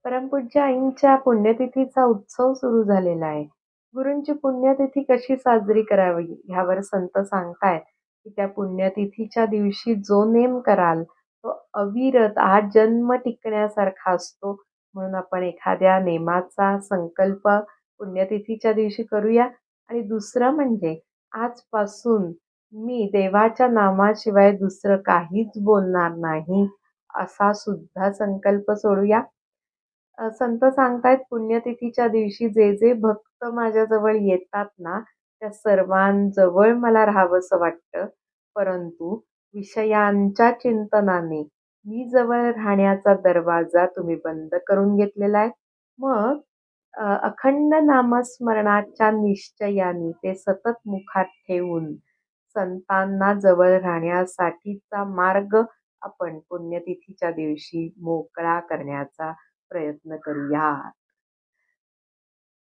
परमपूज्य आईंच्या पुण्यतिथीचा उत्सव सुरू झालेला आहे. गुरूंची पुण्यतिथी कशी साजरी करावी ह्यावर संत सांगतायत, की त्या पुण्यतिथीच्या दिवशी जो नेम कराल, तो अविरत आजन्म टिकण्यासारखा असतो. म्हणून आपण एखाद्या नेमाचा संकल्प पुण्यतिथीच्या दिवशी करूया आणि दुसरं म्हणजे आजपासून मी देवाच्या नामाशिवाय दुसरं काहीच बोलणार नाही, असा सुद्धा संकल्प सोडूया. संत सांगतायत पुण्यतिथीच्या दिवशी जे जे भक्त माझ्याजवळ येतात ना, त्या सर्वांजवळ मला राहावंसं वाटतं. परंतु विषयांच्या चिंतनाने मी जवळ राहण्याचा दरवाजा तुम्ही बंद करून घेतलेला आहे. मग अखंड नामस्मरणाच्या निश्चयाने ते सतत मुखात ठेवून संतांना जवळ राहण्यासाठीचा मार्ग आपण पुण्यतिथीच्या दिवशी मोकळा करण्याचा प्रयत्न करूया.